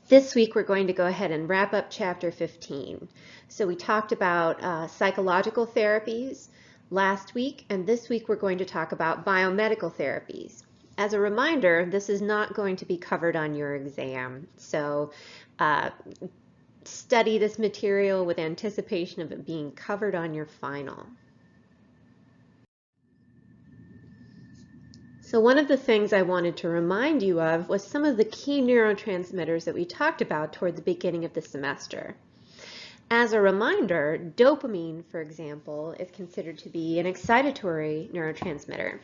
This week we're going to go ahead and wrap up chapter 15. So we talked about psychological therapies last week, and this week we're going to talk about biomedical therapies. As a reminder, this is not going to be covered on your exam, so study this material with anticipation of it being covered on your final. So one of the things I wanted to remind you of was some of the key neurotransmitters that we talked about toward the beginning of the semester. As a reminder, dopamine, for example, is considered to be an excitatory neurotransmitter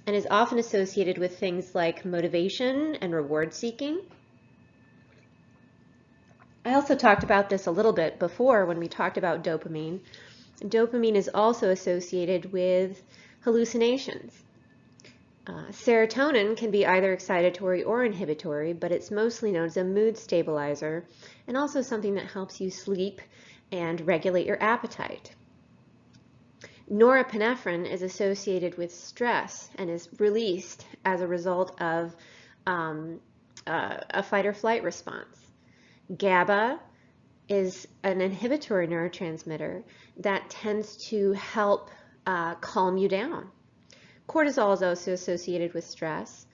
and is often associated with things like motivation and reward seeking. I also talked about this a little bit before when we talked about dopamine. Dopamine is also associated with hallucinations. Serotonin can be either excitatory or inhibitory, but it's mostly known as a mood stabilizer and also something that helps you sleep and regulate your appetite. Norepinephrine is associated with stress and is released as a result of a fight or flight response. GABA is an inhibitory neurotransmitter that tends to help calm you down. Cortisol is also associated with stress.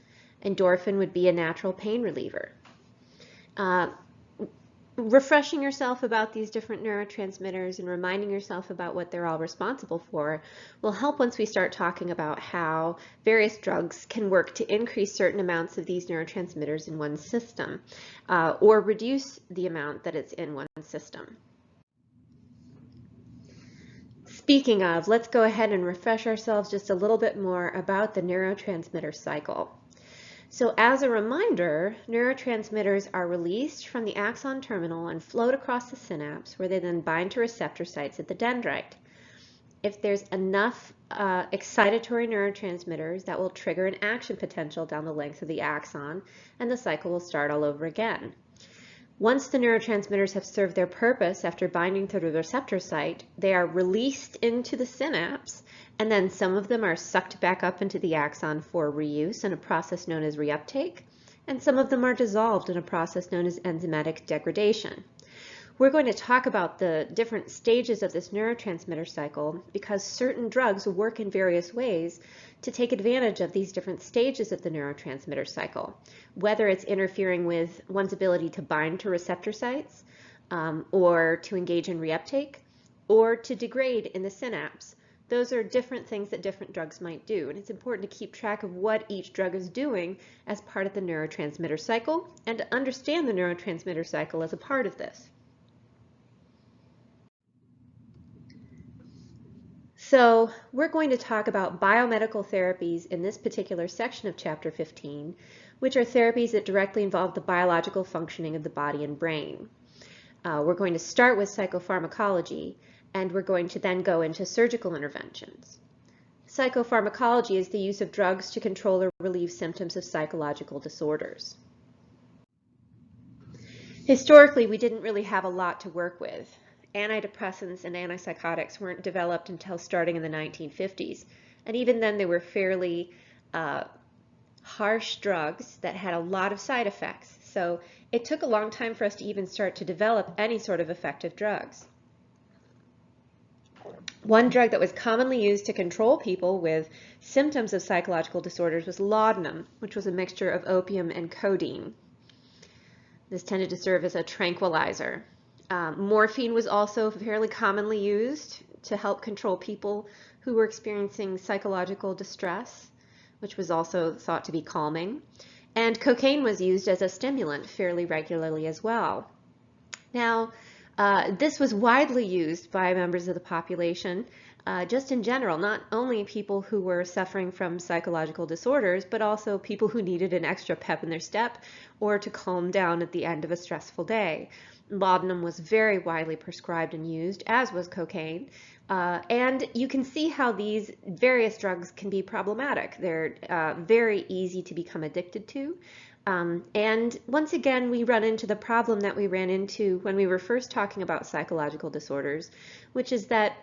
Endorphin would be a natural pain reliever. Refreshing yourself about these different neurotransmitters and reminding yourself about what they're all responsible for will help once we start talking about how various drugs can work to increase certain amounts of these neurotransmitters in one's system or reduce the amount that it's in one's system. Speaking of, let's go ahead and refresh ourselves just a little bit more about the neurotransmitter cycle. So as a reminder, neurotransmitters are released from the axon terminal and float across the synapse where they then bind to receptor sites at the dendrite. If there's enough excitatory neurotransmitters, that will trigger an action potential down the length of the axon and the cycle will start all over again. Once the neurotransmitters have served their purpose after binding to the receptor site, they are released into the synapse, and then some of them are sucked back up into the axon for reuse in a process known as reuptake, and some of them are dissolved in a process known as enzymatic degradation. We're going to talk about the different stages of this neurotransmitter cycle because certain drugs work in various ways to take advantage of these different stages of the neurotransmitter cycle, whether it's interfering with one's ability to bind to receptor sites or to engage in reuptake or to degrade in the synapse. Those are different things that different drugs might do, and it's important to keep track of what each drug is doing as part of the neurotransmitter cycle and to understand the neurotransmitter cycle as a part of this. So we're going to talk about biomedical therapies in this particular section of Chapter 15, which are therapies that directly involve the biological functioning of the body and brain. We're going to start with psychopharmacology, and we're going to then go into surgical interventions. Psychopharmacology is the use of drugs to control or relieve symptoms of psychological disorders. Historically, we didn't really have a lot to work with. Antidepressants and antipsychotics weren't developed until starting in the 1950s. And even then, they were fairly harsh drugs that had a lot of side effects. So it took a long time for us to even start to develop any sort of effective drugs. One drug that was commonly used to control people with symptoms of psychological disorders was laudanum, which was a mixture of opium and codeine. This tended to serve as a tranquilizer. Morphine was also fairly commonly used to help control people who were experiencing psychological distress, which was also thought to be calming. And cocaine was used as a stimulant fairly regularly as well. Now, this was widely used by members of the population, just in general, not only people who were suffering from psychological disorders, but also people who needed an extra pep in their step or to calm down at the end of a stressful day. Laudanum was very widely prescribed and used, as was cocaine. And you can see how these various drugs can be problematic. They're very easy to become addicted to. And once again, we run into the problem that we ran into when we were first talking about psychological disorders, which is that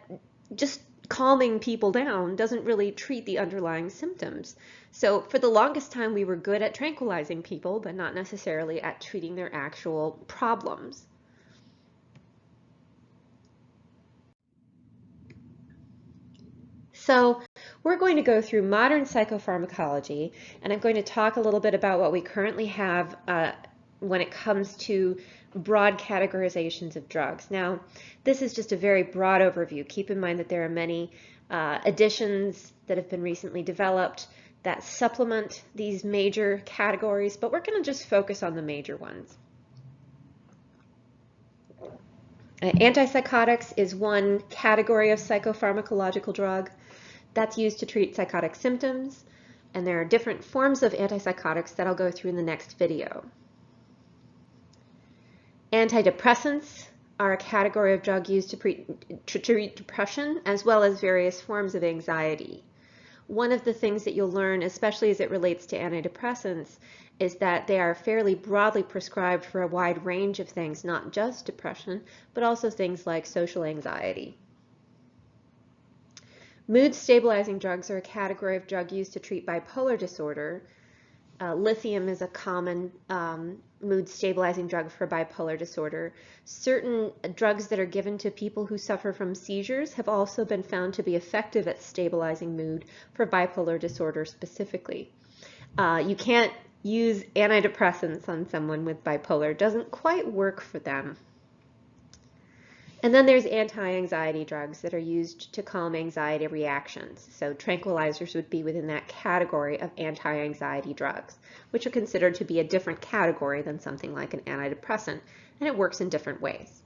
just calming people down doesn't really treat the underlying symptoms. So for the longest time, we were good at tranquilizing people, but not necessarily at treating their actual problems. So we're going to go through modern psychopharmacology, and I'm going to talk a little bit about what we currently have when it comes to broad categorizations of drugs. Now, this is just a very broad overview. Keep in mind that there are many additions that have been recently developed that supplement these major categories, but we're going to just focus on the major ones. Antipsychotics is one category of psychopharmacological drug that's used to treat psychotic symptoms, and there are different forms of antipsychotics that I'll go through in the next video. Antidepressants are a category of drug used to treat depression as well as various forms of anxiety. One of the things that you'll learn, especially as it relates to antidepressants, is that they are fairly broadly prescribed for a wide range of things, not just depression, but also things like social anxiety. Mood stabilizing drugs are a category of drug used to treat bipolar disorder. Lithium is a common mood stabilizing drug for bipolar disorder. Certain drugs that are given to people who suffer from seizures have also been found to be effective at stabilizing mood for bipolar disorder specifically. You can't use antidepressants on someone with bipolar. It doesn't quite work for them. And then there's anti-anxiety drugs that are used to calm anxiety reactions. So tranquilizers would be within that category of anti-anxiety drugs, which are considered to be a different category than something like an antidepressant, and it works in different ways.